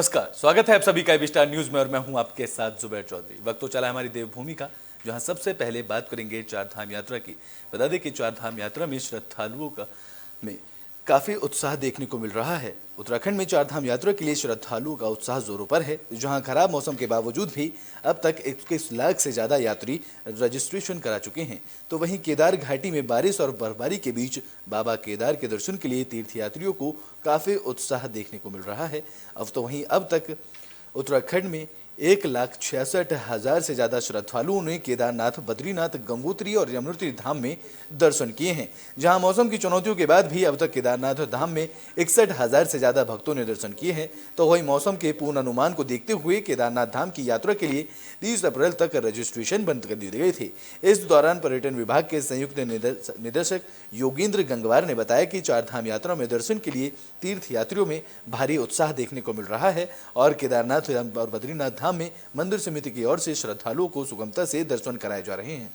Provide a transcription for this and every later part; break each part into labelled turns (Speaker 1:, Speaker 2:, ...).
Speaker 1: नमस्कार, स्वागत है आप सभी का स्टार न्यूज में और मैं हूं आपके साथ जुबैर चौधरी। वक्त तो चला हमारी देवभूमि का, जहां सबसे पहले बात करेंगे चार धाम यात्रा की। बता दें कि चार धाम यात्रा में श्रद्धालुओं का में काफी उत्साह देखने को मिल रहा है। उत्तराखंड में चार धाम यात्रा के लिए श्रद्धालुओं का उत्साह जोरों पर है, जहां खराब मौसम के बावजूद भी अब तक 21 लाख से ज्यादा यात्री रजिस्ट्रेशन करा चुके हैं। तो वहीं केदार घाटी में बारिश और बर्फबारी के बीच बाबा केदार के दर्शन के लिए तीर्थयात्रियों को काफी उत्साह देखने को मिल रहा है। अब तक उत्तराखंड में 1,66,000 से ज्यादा श्रद्धालुओं ने केदारनाथ, बद्रीनाथ, गंगोत्री और यमुनोत्री धाम में दर्शन किए हैं। जहां मौसम की चुनौतियों के बाद भी अब तक केदारनाथ धाम में 61,000 से ज्यादा भक्तों ने दर्शन किए हैं। तो वही मौसम के पूर्ण अनुमान को देखते हुए केदारनाथ धाम की यात्रा के लिए 30 अप्रैल तक रजिस्ट्रेशन बंद कर दिए गए थे। इस दौरान पर्यटन विभाग के संयुक्त निदेशक योगेंद्र गंगवार ने बताया कि चार धाम यात्रा में दर्शन के लिए तीर्थ यात्रियों में भारी उत्साह देखने को मिल रहा है और केदारनाथ और बद्रीनाथ धाम में मंदिर समिति की ओर से श्रद्धालुओं को सुगमता से दर्शन कराए जा रहे हैं।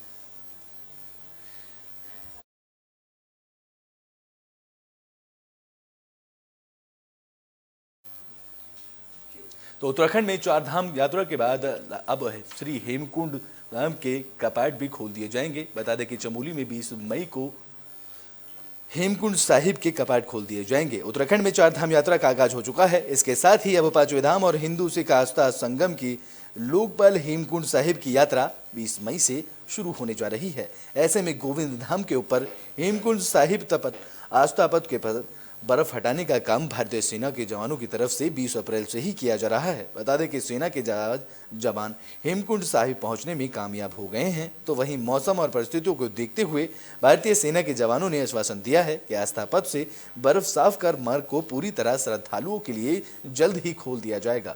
Speaker 1: तो उत्तराखंड में चार धाम यात्रा के बाद अब श्री हेमकुंड धाम के कपाट भी खोल दिए जाएंगे। बता दें कि चमोली में 20 मई को हेमकुंड साहिब के कपाट खोल दिए जाएंगे। उत्तराखंड में चार धाम यात्रा का आगाज हो चुका है। इसके साथ ही अब पांचवें धाम और हिंदू सिख आस्था संगम की लोकपाल हेमकुंड साहिब की यात्रा 20 मई से शुरू होने जा रही है। ऐसे में गोविंद धाम के ऊपर हेमकुंड साहिब तपत आस्था पथ के पर बर्फ हटाने का काम भारतीय सेना के जवानों की तरफ से 20 अप्रैल से ही किया जा रहा है। बता दें कि सेना के जवान हेमकुंड साहिब पहुंचने में कामयाब हो गए हैं। तो वहीं मौसम और परिस्थितियों को देखते हुए भारतीय सेना के जवानों ने आश्वासन दिया है कि आस्था पथ से बर्फ साफ कर मार्ग को पूरी तरह श्रद्धालुओं के लिए जल्द ही खोल दिया जाएगा।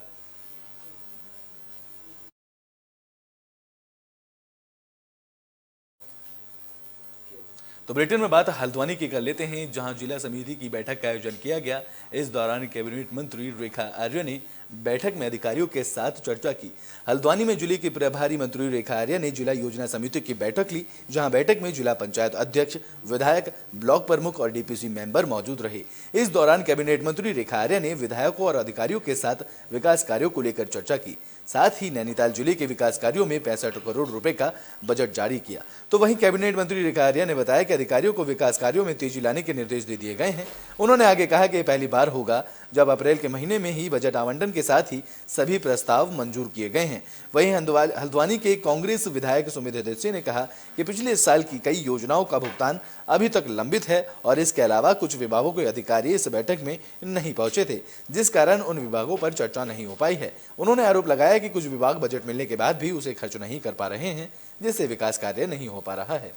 Speaker 1: तो बुलेटिन में बात हल्द्वानी की कर लेते हैं, जहां जिला समिति की बैठक का आयोजन किया गया। इस दौरान कैबिनेट मंत्री रेखा आर्य ने बैठक में अधिकारियों के साथ चर्चा की। हल्द्वानी में जिले की प्रभारी मंत्री रेखा आर्य ने जिला योजना समिति की बैठक ली, जहां बैठक में जिला पंचायत अध्यक्ष, विधायक, ब्लॉक प्रमुख और डीपीसी मेंबर मौजूद रहे। इस दौरान कैबिनेट मंत्री रेखा आर्य ने विधायकों और अधिकारियों के साथ विकास कार्यों को लेकर चर्चा की। साथ ही नैनीताल जिले के विकास कार्यों में 65 करोड़ रुपए का बजट जारी किया। तो वहीं कैबिनेट मंत्री रेखा आर्य ने बताया कि अधिकारियों को विकास कार्यों में तेजी लाने के निर्देश दे दिए गए हैं। उन्होंने आगे कहा कि पहली बार होगा जब अप्रैल के महीने में ही बजट आवंटन के साथ ही सभी प्रस्ताव मंजूर किए गए हैं। वहीं हल्द्वानी के कांग्रेस विधायक सुमित हृदय ने कहा कि पिछले साल की कई योजनाओं का भुगतान अभी तक लंबित है और इसके अलावा कुछ विभागों के अधिकारी इस बैठक में नहीं पहुंचे थे, जिस कारण उन विभागों पर चर्चा नहीं हो पाई है। उन्होंने आरोप लगाया कि कुछ विभाग बजट मिलने के बाद भी उसे खर्च नहीं कर पा रहे हैं, जिससे विकास कार्य नहीं हो पा रहा है।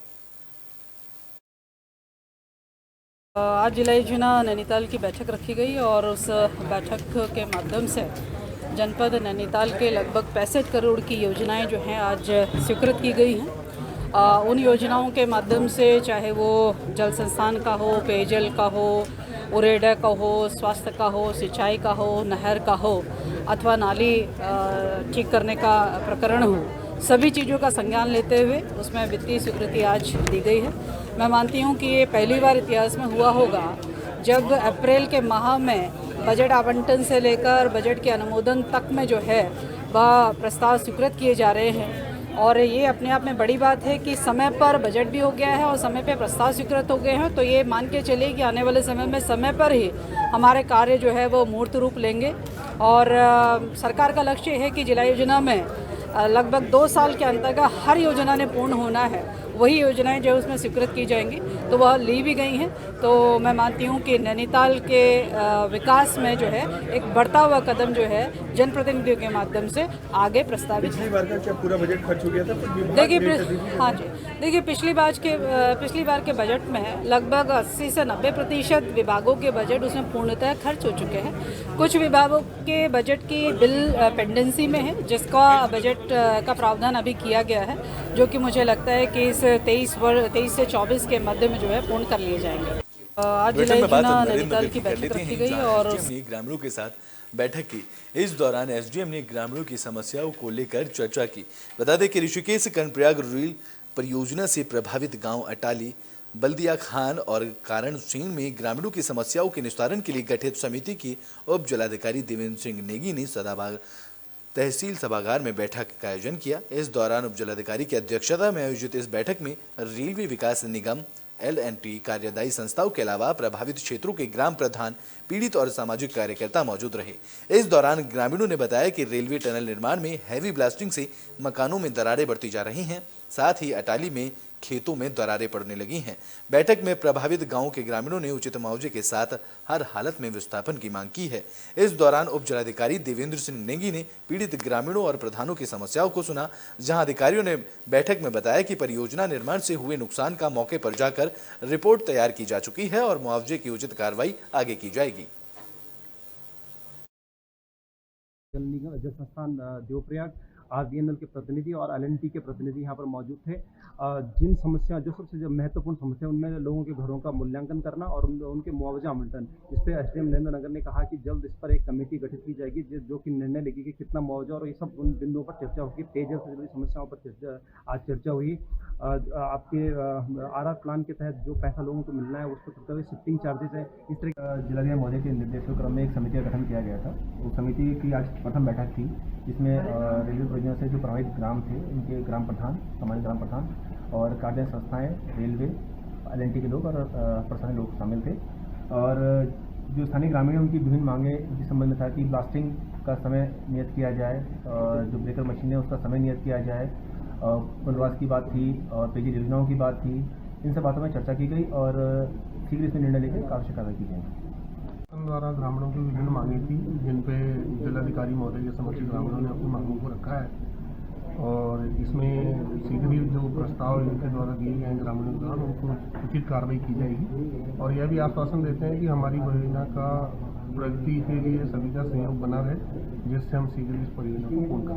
Speaker 2: आज जिला योजना नैनीताल की बैठक रखी गई और उस बैठक के माध्यम से जनपद नैनीताल के लगभग 65 करोड़ की योजनाएं जो हैं आज स्वीकृत की गई हैं। उन योजनाओं के माध्यम से चाहे वो जल संस्थान का हो, पेयजल का हो, उरेडा का हो, स्वास्थ्य का हो, सिंचाई का हो, नहर का हो अथवा नाली ठीक करने का प्रकरण हो, सभी चीज़ों का संज्ञान लेते हुए उसमें वित्तीय स्वीकृति आज दी गई है। मैं मानती हूँ कि ये पहली बार इतिहास में हुआ होगा जब अप्रैल के माह में बजट आवंटन से लेकर बजट के अनुमोदन तक में जो है वह प्रस्ताव स्वीकृत किए जा रहे हैं। और ये अपने आप में बड़ी बात है कि समय पर बजट भी हो गया है और समय पे प्रस्ताव स्वीकृत हो गए हैं। तो ये मान के चलिए कि आने वाले समय में समय पर ही हमारे कार्य जो है वो मूर्त रूप लेंगे। और सरकार का लक्ष्य है कि जिला योजना में लगभग 2 साल के अंतर्गत हर योजना ने पूर्ण होना है। वही योजनाएं जो उसमें स्वीकृत की जाएंगी तो वह ली भी गई हैं। तो मैं मानती हूं कि नैनीताल के विकास में जो है एक बढ़ता हुआ कदम जो है जनप्रतिनिधियों के माध्यम से आगे प्रस्तावित है।
Speaker 3: पिछली बार का क्या पूरा बजट खर्च हो गया था?
Speaker 2: देखिए पिछली बार के बजट में लगभग 80 से 90% विभागों के बजट उसमें पूर्णतः खर्च हो चुके हैं। कुछ विभागों के बजट की बिल पेंडेंसी में है, जिसका बजट का प्रावधान अभी किया गया है, जो कि मुझे लगता है कि इस 23 से 24 के मध्य में जो है पूर्ण कर लिए जाएंगे। आज जिला योजना नैनीताल की बैठक रखी गई और
Speaker 1: ग्रामीणों के साथ बैठक की। इस दौरान एसडीएम ने ग्रामीणों की समस्याओं को लेकर चर्चा की। बता दें कि ऋषिकेश कर्णप्रयाग रेल परियोजना से प्रभावित गांव अटाली, बल्दिया खान और कारण सीन में ग्रामीणों की समस्याओं के निस्तारण के लिए गठित समिति की उप जिलाधिकारी देवेंद्र सिंह नेगी ने सदाबाग तहसील सभागार में बैठक का आयोजन किया। इस दौरान उप जिलाधिकारी की अध्यक्षता में आयोजित इस बैठक में रेलवे विकास निगम LNT कार्यदायी संस्थाओं के अलावा प्रभावित क्षेत्रों के ग्राम प्रधान, पीड़ित और सामाजिक कार्यकर्ता मौजूद रहे। इस दौरान ग्रामीणों ने बताया कि रेलवे टनल निर्माण में हैवी ब्लास्टिंग से मकानों में दरारें बढ़ती जा रही हैं, साथ ही अटाली में खेतों में दरारें पड़ने लगी हैं। बैठक में प्रभावित गांवों के ग्रामीणों ने उचित मुआवजे के साथ हर हालत में विस्थापन की मांग की है। इस दौरान उप जिलाधिकारी देवेंद्र सिंह नेगी ने पीड़ित ग्रामीणों और प्रधानों की समस्याओं को सुना, जहां अधिकारियों ने बैठक में बताया कि परियोजना निर्माण से हुए नुकसान का मौके पर जाकर रिपोर्ट तैयार की जा चुकी है और मुआवजे की उचित कार्रवाई आगे की जाएगी।
Speaker 4: जल निगम जल संस्थान देवप्रयाग RVNL के प्रतिनिधि और LNT के प्रतिनिधि यहाँ पर मौजूद थे। जिन समस्या जो सबसे महत्वपूर्ण समस्या उनमें लोगों के घरों का मूल्यांकन करना और उनके मुआवजा आवंटन, इस पर SDM नरेंद्र नगर ने कहा कि जल्द इस पर एक कमेटी गठित की जाएगी जो कि निर्णय लेगी कि कितना मुआवजा, और ये सब उन बिंदुओं पर चर्चा होगी। पेयजल से जुड़ी समस्याओं पर आज चर्चा हुई। आपके RR प्लान के तहत जो पैसा लोगों को मिलना है उसको करते हुए शिफ्टिंग चार्जेस है, इस तरह जिलाधिकारी महोदय के निर्देशों क्रम में एक समिति का गठन किया गया था। उस समिति की आज प्रथम बैठक थी, जिसमें रेलवे परियोजना से जो प्रभावित ग्राम थे उनके ग्राम प्रधान, सामान्य ग्राम प्रधान और कार्य संस्थाएं, रेलवे, LNT के लोग और प्रशासनिक लोग शामिल थे। और जो स्थानीय ग्रामीण उनकी विभिन्न मांगे इस संबंध में था कि ब्लास्टिंग का समय नियत किया जाए, जो ब्रेकर मशीन है उसका समय नियत किया जाए, पुनर्वास की बात थी और पेयजल योजनाओं की बात थी। इन सब बातों में चर्चा की गई और शीघ्र इसमें निर्णय लेकर आवश्यक कार्रवाई की जाएगी।
Speaker 5: द्वारा ग्रामीणों की विभिन्न मांगे थी, जिन पे जिलाधिकारी महोदय के समक्ष ग्रामीणों ने अपनी मांगों को रखा है और इसमें शीघ्र ही जो प्रस्ताव इनके द्वारा दिए गए हैं ग्रामीणों द्वारा उनको उचित कार्रवाई की जाएगी। और यह भी आश्वासन देते हैं कि हमारी परियोजना का प्रगति के लिए सभी का सहयोग बना रहे, जिससे हम शीघ्र इस परियोजना को पूर्ण कर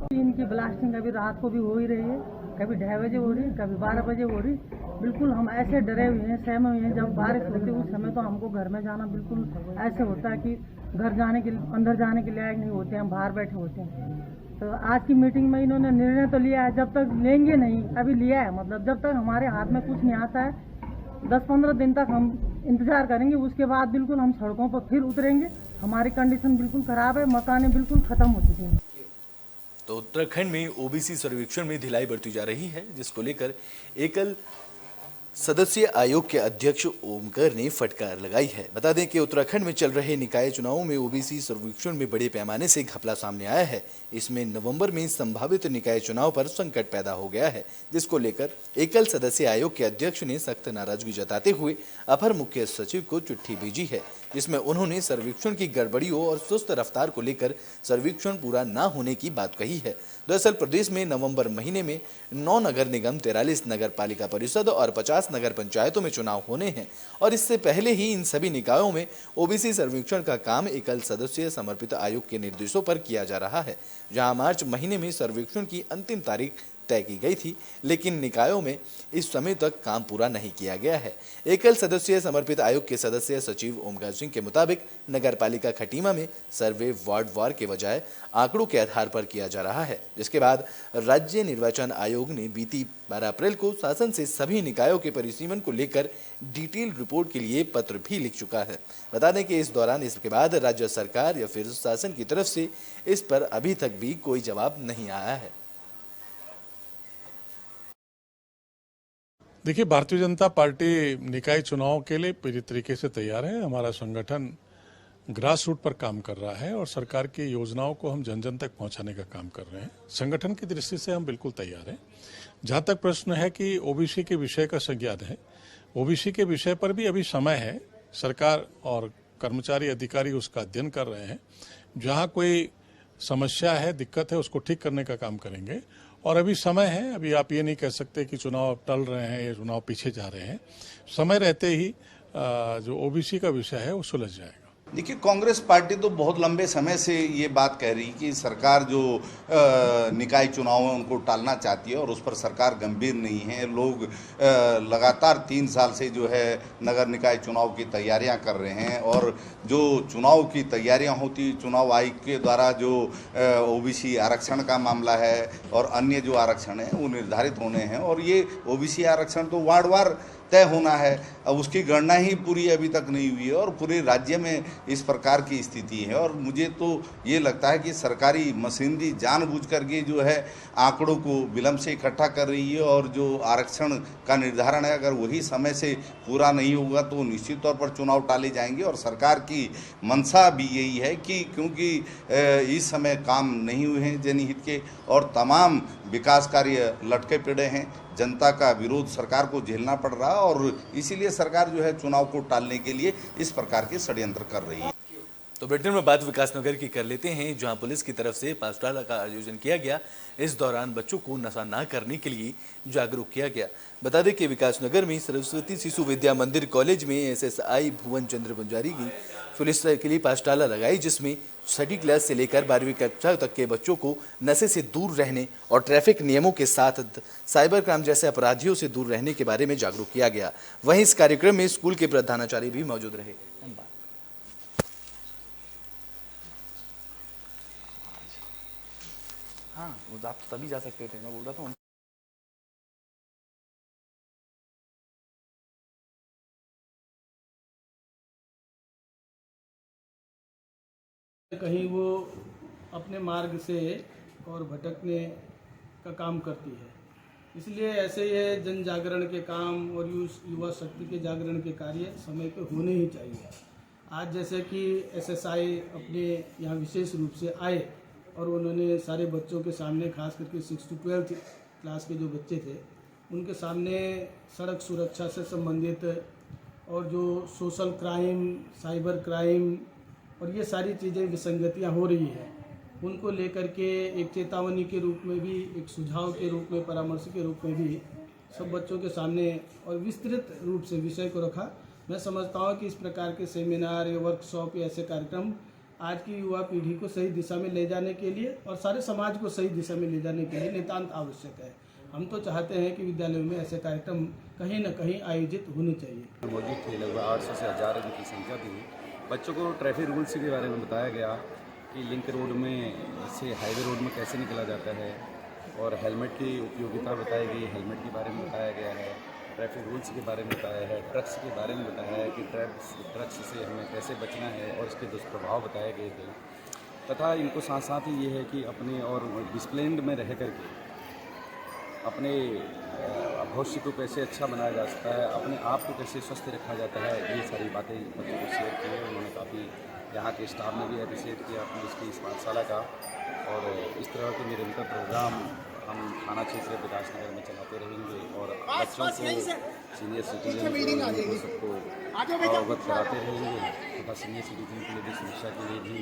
Speaker 5: सकें।
Speaker 6: इनकी ब्लास्टिंग कभी रात को भी हो ही रही है, कभी 2:30 बजे हो रही, कभी 12 बजे हो रही। बिल्कुल हम ऐसे डरे हुए हैं, सहमे हुए हैं। जब बारिश होती है उस समय तो हमको घर में जाना बिल्कुल ऐसे होता है कि घर जाने के अंदर जाने के लायक नहीं होते, हम बाहर बैठे होते हैं। तो आज की मीटिंग में इन्होंने निर्णय तो लिया है, जब तक लेंगे नहीं, अभी लिया है, मतलब जब तक हमारे हाथ में कुछ नहीं आता है 10-15 दिन तक हम इंतजार करेंगे। उसके बाद बिल्कुल हम सड़कों पर फिर उतरेंगे। हमारी कंडीशन बिल्कुल खराब है, मकानें बिल्कुल खत्म हो चुकी हैं।
Speaker 1: तो उत्तराखंड में OBC सर्वेक्षण में ढिलाई बढ़ती जा रही है, जिसको लेकर एकल सदस्यीय आयोग के अध्यक्ष ओमकर ने फटकार लगाई है। बता दें कि उत्तराखंड में चल रहे निकाय चुनावों में OBC सर्वेक्षण में बड़े पैमाने से घपला सामने आया है। इसमें नवंबर में संभावित निकाय चुनाव पर संकट पैदा हो गया है, जिसको लेकर एकल सदस्यीय आयोग के अध्यक्ष ने सख्त नाराजगी जताते हुए अपर मुख्य सचिव को चिट्ठी भेजी है, जिसमें उन्होंने सर्वेक्षण की गड़बड़ियों और सुस्त रफ्तार को लेकर सर्वेक्षण पूरा न होने की बात कही है। दरअसल प्रदेश में नवंबर महीने में 9 नगर निगम, 43 नगर पालिका परिषद और 50 नगर पंचायतों में चुनाव होने हैं और इससे पहले ही इन सभी निकायों में OBC सर्वेक्षण का काम एकल सदस्यीय समर्पित आयोग के निर्देशों पर किया जा रहा है, जहां मार्च महीने में सर्वेक्षण की अंतिम तारीख तय की गई थी, लेकिन निकायों में इस समय तक काम पूरा नहीं किया गया है। एकल सदस्यीय समर्पित आयोग के सदस्य सचिव ओमकार सिंह के मुताबिक नगरपालिका खटीमा में सर्वे वार्ड वार के बजाय आंकड़ों के आधार पर किया जा रहा है, जिसके बाद राज्य निर्वाचन आयोग ने बीती 12 अप्रैल को शासन से सभी निकायों के परिसीमन को लेकर डिटेल रिपोर्ट के लिए पत्र भी लिख चुका है। बता दें कि इस दौरान इसके बाद राज्य सरकार या फिर शासन की तरफ से इस पर अभी तक भी कोई जवाब नहीं आया है।
Speaker 7: देखिए, भारतीय जनता पार्टी निकाय चुनाव के लिए पूरी तरीके से तैयार है। हमारा संगठन ग्रास रूट पर काम कर रहा है और सरकार की योजनाओं को हम जन जन तक पहुंचाने का काम कर रहे हैं। संगठन की दृष्टि से हम बिल्कुल तैयार हैं। जहां तक प्रश्न है कि OBC के विषय का संज्ञान है, OBC के विषय पर भी अभी समय है। सरकार और कर्मचारी अधिकारी उसका अध्ययन कर रहे हैं। जहां कोई समस्या है, दिक्कत है, उसको ठीक करने का काम करेंगे और अभी समय है। अभी आप ये नहीं कह सकते कि चुनाव टल रहे हैं या चुनाव पीछे जा रहे हैं। समय रहते ही जो OBC का विषय है वो सुलझ जाएगा।
Speaker 8: देखिए, कांग्रेस पार्टी तो बहुत लंबे समय से ये बात कह रही कि सरकार जो निकाय चुनाव है उनको टालना चाहती है और उस पर सरकार गंभीर नहीं है। लोग लगातार 3 साल से जो है नगर निकाय चुनाव की तैयारियां कर रहे हैं और जो चुनाव की तैयारियां होती, चुनाव आयोग के द्वारा जो ओबीसी आरक्षण का मामला है और अन्य जो आरक्षण है वो निर्धारित होने हैं और ये ओबीसी आरक्षण तो वार्डवार तय होना है। अब उसकी गणना ही पूरी अभी तक नहीं हुई है और पूरे राज्य में इस प्रकार की स्थिति है और मुझे तो ये लगता है कि सरकारी मशीनरी जानबूझ करके जो है आंकड़ों को विलंब से इकट्ठा कर रही है और जो आरक्षण का निर्धारण है अगर वही समय से पूरा नहीं होगा तो निश्चित तौर पर चुनाव टाले जाएंगे। और सरकार की मंशा भी यही है कि क्योंकि इस समय काम नहीं हुए हैं जनहित के और तमाम विकास कार्य लटके पड़े हैं, जनता का विरोध सरकार को झेलना पड़ रहा है और इसीलिए सरकार जो है चुनाव को टालने के लिए इस प्रकार के षड्यंत्र कर रही है।
Speaker 1: तो ब्रिटेन में बात विकासनगर की कर लेते हैं, जहां पुलिस की तरफ से पाठशाला का आयोजन किया गया। इस दौरान बच्चों को नशा ना करने के लिए जागरूक किया गया। बता दें कि विकासनगर में सरस्वती शिशु विद्या मंदिर कॉलेज में एसएसआई भुवन चंद्र पुजारी की पुलिस के लिए पाठशाला लगाई, जिसमें छठी क्लास से लेकर 12वीं कक्षा तक के बच्चों को नशे से दूर रहने और ट्रैफिक नियमों के साथ साइबर क्राइम जैसे अपराधियों से दूर रहने के बारे में जागरूक किया गया। वहीं इस कार्यक्रम में स्कूल के प्रधानाचार्य भी मौजूद रहे। हाँ, वो आप तभी जा सकते थे, मैं बोल रहा था।
Speaker 9: कहीं वो अपने मार्ग से और भटकने का काम करती है। इसलिए ऐसे ये जन जागरण के काम और युवा शक्ति के जागरण के कार्य समय पे होने ही चाहिए। आज जैसे कि एसएसआई अपने यहाँ विशेष रूप से आए और उन्होंने सारे बच्चों के सामने, खास करके 6 to 12 क्लास के जो बच्चे थे उनके सामने सड़क सुरक्षा से संबंधित और जो सोशल क्राइम, साइबर क्राइम और ये सारी चीज़ें विसंगतियाँ हो रही हैं, उनको लेकर के एक चेतावनी के रूप में भी, एक सुझाव के रूप में, परामर्श के रूप में भी सब बच्चों के सामने और विस्तृत रूप से विषय को रखा। मैं समझता हूँ कि इस प्रकार के सेमिनार या वर्कशॉप या ऐसे कार्यक्रम आज की युवा पीढ़ी को सही दिशा में ले जाने के लिए और सारे समाज को सही दिशा में ले जाने के लिए नितांत आवश्यक है। हम तो चाहते हैं कि विद्यालयों में ऐसे कार्यक्रम कहीं न कहीं आयोजित होने चाहिए।
Speaker 10: मौजूद थे लगभग 800 से 1000 की संख्या थी। बच्चों को ट्रैफिक रूल्स के बारे में बताया गया कि लिंक रोड में से हाईवे रोड में कैसे निकला जाता है और हेलमेट की उपयोगिता बताई गई, हेलमेट के बारे में बताया गया है, ट्रैफिक रूल्स के बारे में बताया है, ट्रक्स के बारे में बताया है कि ट्रक्स से हमें कैसे बचना है और इसके दुष्प्रभाव बताए गए थे। तथा इनको साथ साथ ही ये है कि अपने और डिसिप्लिन में रह करके अपने भविष्य को कैसे अच्छा बनाया जा सकता है, अपने आप को कैसे स्वस्थ रखा जाता है, ये सारी बातें बच्चों को शेयर की है। उन्होंने काफ़ी यहाँ के स्टाफ ने भी अप्रिशिएट किया पुलिस की इस पाठशाला का और इस तरह के निरंतर प्रोग्राम हम थाना क्षेत्र विकासनगर में चलाते रहेंगे और बच्चों को, सीनियर सिटीजन को सबको अवगत कराते रहेंगे तथा सीनियर सिटीजन के लिए भी शिक्षा के लिए भी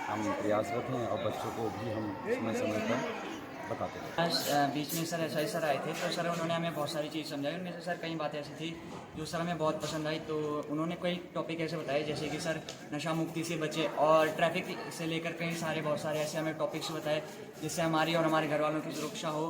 Speaker 10: हम प्रयासरत हैं और बच्चों को भी हम समय समय पर बताते हैं।
Speaker 11: बीच में सर एसआई सर आए थे तो सर उन्होंने हमें बहुत सारी चीज़ समझाई। उनमें से सर कई बातें ऐसी थी जो सर हमें बहुत पसंद आई। तो उन्होंने कई टॉपिक ऐसे बताए जैसे कि सर नशा मुक्ति से बचे और ट्रैफिक से लेकर कई सारे बहुत सारे ऐसे हमें टॉपिक्स बताए जिससे हमारी और हमारे घर वालों की सुरक्षा हो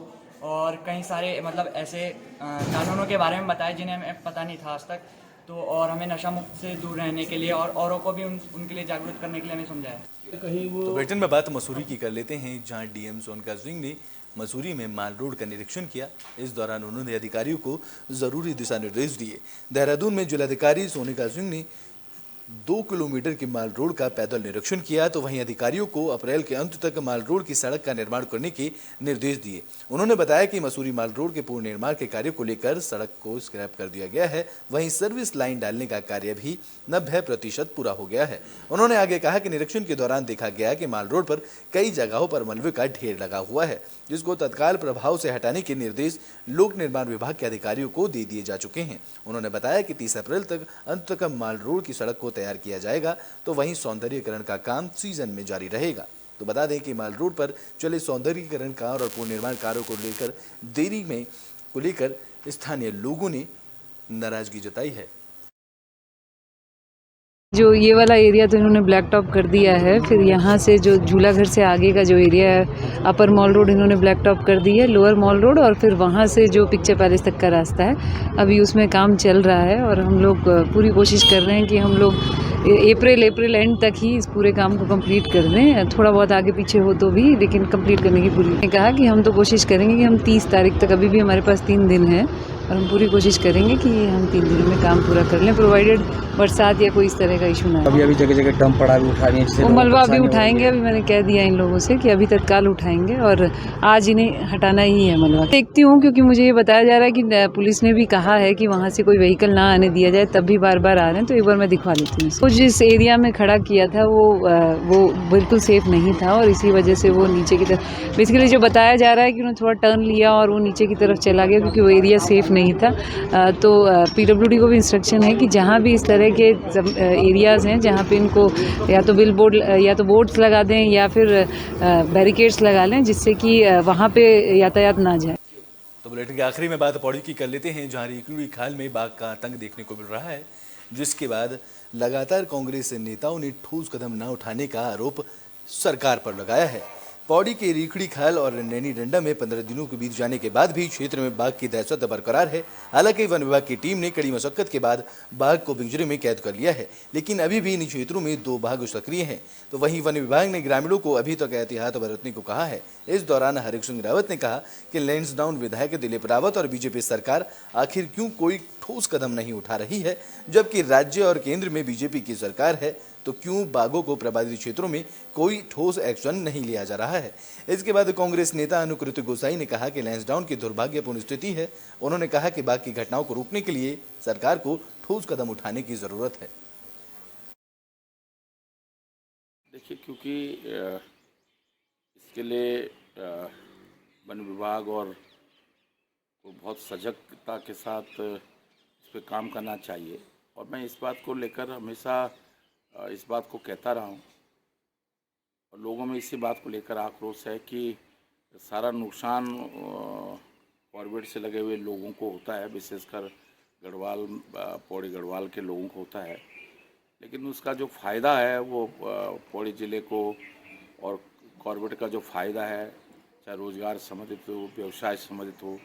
Speaker 11: और कई सारे मतलब ऐसे कानूनों के बारे में बताए जिन्हें हमें पता नहीं था आज तक। तो और हमें नशा मुक्त से दूर रहने के लिए और औरों को भी उनके लिए जागरूक करने के लिए हमें समझाया।
Speaker 1: तो ब्रिटेन में बात मसूरी की कर लेते हैं, जहां डीएम सोनका सिंह ने मसूरी में माल रोड का निरीक्षण किया। इस दौरान उन्होंने अधिकारियों को जरूरी दिशा निर्देश दिए। देहरादून में जिलाधिकारी सोनिका सिंह ने 2 किलोमीटर की माल रोड का पैदल निरीक्षण किया, तो वहीं अधिकारियों को अप्रैल के अंत तक माल रोड की सड़क का निर्माण करने के निर्देश दिए। उन्होंने बताया कि मसूरी माल रोड के पूर्ण निर्माण के कार्य को लेकर सड़क को स्क्रैप कर दिया गया है, वहीं सर्विस लाइन डालने का कार्य भी 90% पूरा हो गया है। उन्होंने आगे कहा कि निरीक्षण के दौरान देखा गया कि माल रोड पर कई जगहों पर मलबे का ढेर लगा हुआ है, जिसको तत्काल प्रभाव से हटाने के निर्देश लोक निर्माण विभाग के अधिकारियों को दे दिए जा चुके हैं। उन्होंने बताया कि 30 अप्रैल तक अंत तक माल रोड की सड़क को तैयार किया जाएगा, तो वहीं सौंदर्यीकरण का काम सीजन में जारी रहेगा। तो बता दें कि माल रोड पर चले सौंदर्यीकरण कार्य और पूर्ण निर्माण कार्यों को लेकर देरी में को लेकर स्थानीय लोगों ने नाराजगी जताई है।
Speaker 12: जो ये वाला एरिया तो इन्होंने ब्लैक टॉप कर दिया है। फिर यहाँ से जो झूला घर से आगे का जो एरिया है, अपर मॉल रोड इन्होंने ब्लैक टॉप कर दी है, लोअर मॉल रोड, और फिर वहाँ से जो पिक्चर पैलेस तक का रास्ता है अभी उसमें काम चल रहा है। और हम लोग पूरी कोशिश कर रहे हैं कि हम लोग अप्रैल एंड तक ही इस पूरे काम को कंप्लीट कर दें। थोड़ा बहुत आगे पीछे हो तो भी, लेकिन कंप्लीट करने की पूरी कहा कि हम तो कोशिश करेंगे कि हम 30 तारीख तक, अभी भी हमारे पास 3 दिन है, और हम पूरी कोशिश करेंगे कि हम 3 दिन में काम पूरा कर लें, प्रोवाइडेड बरसात या कोई इस तरह का इशू ना
Speaker 13: अभी जगह जगह डंप पड़ा भी उठाने से
Speaker 12: वो मलबा अभी उठाएंगे। अभी मैंने कह दिया इन लोगों से कि अभी तत्काल उठाएंगे और आज इन्हें हटाना ही है मलबा। देखती हूँ, क्योंकि मुझे ये बताया जा रहा है कि पुलिस ने भी कहा है कि वहाँ से कोई व्हीकल ना आने दिया जाए, तब भी बार बार आ रहे हैं, तो एक बार मैं दिखवा लेती हूँ। तो जिस एरिया में खड़ा किया था वो बिल्कुल सेफ नहीं था, और इसी वजह से वो नीचे की तरफ, बेसिकली जो बताया जा रहा है कि उन्होंने थोड़ा टर्न लिया और वो नीचे की तरफ चला गया, क्योंकि वो एरिया सेफ नहीं था। तो PWD को भी इंस्ट्रक्शन है कि जहाँ भी इस तरह के एरियाज़ हैं जहाँ पे इनको या तो बिल बोर्ड या तो बोर्ड्स लगा दें या फिर बैरिकेड्स लगा लें, जिससे कि वहाँ पे यातायात ना जाए।
Speaker 1: तो बुलेटिन के आखिरी में बात पौड़ी की कर लेते हैं, जहाँ रिकड़ी खाल में बाघ का आतंक देखने को मिल रहा है, जिसके बाद लगातार कांग्रेस नेताओं ने ठोस कदम न उठाने का आरोप सरकार पर लगाया है। पौड़ी के रीखड़ी खाल और नैनी डंडा में 15 दिनों के बीत जाने के बाद भी क्षेत्र में बाघ की दहशत बरकरार है। हालांकि वन विभाग की टीम ने कड़ी मशक्कत के बाद बाघ को पिंजरे में कैद कर लिया है, लेकिन अभी भी इन क्षेत्रों में 2 बाघ सक्रिय हैं। तो वहीं वन विभाग ने ग्रामीणों को अभी तक एहतियात बरतने को कहा है। इस दौरान हरीश सिंह रावत ने कहा कि लैंसडाउन विधायक दिलीप रावत और बीजेपी सरकार आखिर क्यों कोई ठोस कदम नहीं उठा रही है, जबकि राज्य और केंद्र में बीजेपी की सरकार है, तो क्यों बाघों को प्रभावित क्षेत्रों में कोई ठोस एक्शन नहीं लिया जा रहा है। इसके बाद कांग्रेस नेता अनुकृत गोसाई ने कहा कि लैंसडाउन की दुर्भाग्यपूर्ण स्थिति है। उन्होंने कहा कि बाघ की घटनाओं को रोकने के लिए सरकार को ठोस कदम उठाने की जरूरत है।
Speaker 14: देखिए, क्योंकि इसके लिए वन विभाग और को बहुत सजगता के साथ इस पर काम करना चाहिए, और मैं इस बात को लेकर हमेशा इस बात को कहता रहा हूँ, और लोगों में इसी बात को लेकर आक्रोश है कि सारा नुकसान कॉर्बेट से लगे हुए लोगों को होता है, विशेषकर गढ़वाल, पौड़ी गढ़वाल के लोगों को होता है, लेकिन उसका जो फ़ायदा है वो पौड़ी ज़िले को, और कॉर्बेट का जो फ़ायदा है, चाहे रोज़गार संबंधित हो, व्यवसाय संबंधित हो,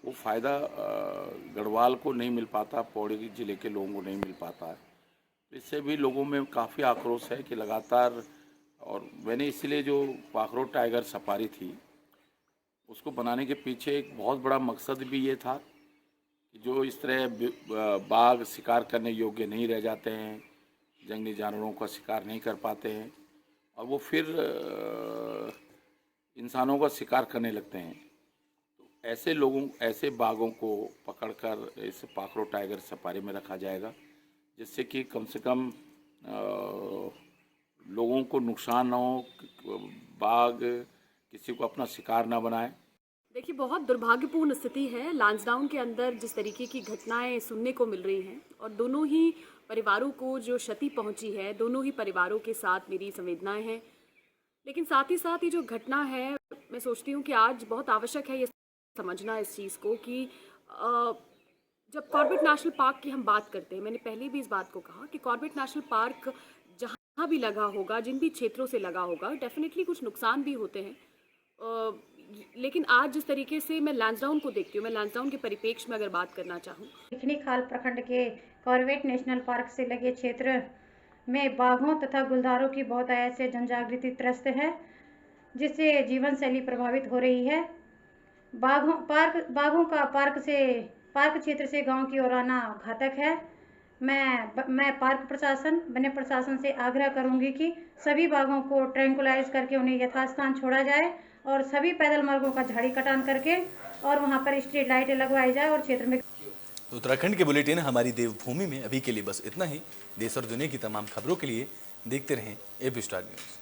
Speaker 14: वो फ़ायदा गढ़वाल को नहीं मिल पाता, पौड़ी ज़िले के लोगों को नहीं मिल पाता है। इससे भी लोगों में काफ़ी आक्रोश है कि लगातार, और मैंने इसलिए जो पाखरो टाइगर सफारी थी उसको बनाने के पीछे एक बहुत बड़ा मकसद भी ये था कि जो इस तरह बाघ शिकार करने योग्य नहीं रह जाते हैं, जंगली जानवरों का शिकार नहीं कर पाते हैं, और वो फिर इंसानों का शिकार करने लगते हैं, तो ऐसे लोगों, ऐसे बाघों को पकड़कर इस पाखरो टाइगर सफारी में रखा जाएगा, जिससे कि कम से कम लोगों को नुकसान ना हो, बाघ किसी को अपना शिकार ना बनाए।
Speaker 15: देखिए, बहुत दुर्भाग्यपूर्ण स्थिति है लैंसडाउन के अंदर, जिस तरीके की घटनाएं सुनने को मिल रही हैं, और दोनों ही परिवारों को जो क्षति पहुंची है, दोनों ही परिवारों के साथ मेरी संवेदनाएं हैं। लेकिन साथ ही साथ ये जो घटना है, मैं सोचती हूँ कि आज बहुत आवश्यक है ये समझना इस चीज़ को कि जब कॉर्बेट नेशनल पार्क की हम बात करते हैं, मैंने पहले भी इस बात को कहा कि कॉर्बेट नेशनल पार्क जहाँ भी लगा होगा, जिन भी क्षेत्रों से लगा होगा, डेफिनेटली कुछ नुकसान भी होते हैं, लेकिन आज जिस तरीके से मैं लैंसडाउन को देखती हूँ, मैं लैंसडाउन के परिप्रेक्ष्य में अगर बात करना चाहूँ,
Speaker 16: रिखड़ी खाल प्रखंड के कॉर्बेट नेशनल पार्क से लगे क्षेत्र में बाघों तथा गुलदारों की बहुत ऐसे जनजागृति त्रस्त है, जिससे जीवन शैली प्रभावित हो रही है। बाघों का पार्क क्षेत्र से गांव की ओर आना घातक है। मैं पार्क प्रशासन, वन्य प्रशासन से आग्रह करूंगी कि सभी बाघों को ट्रैंकुलाइज करके उन्हें यथास्थान छोड़ा जाए, और सभी पैदल मार्गों का झाड़ी कटान करके और वहां पर स्ट्रीट लाइटें लगवाई जाए, और क्षेत्र में।
Speaker 1: तो उत्तराखंड के बुलेटिन हमारी देवभूमि में अभी के लिए बस इतना ही। देश और दुनिया की तमाम खबरों के लिए देखते रहें AP स्टार न्यूज़।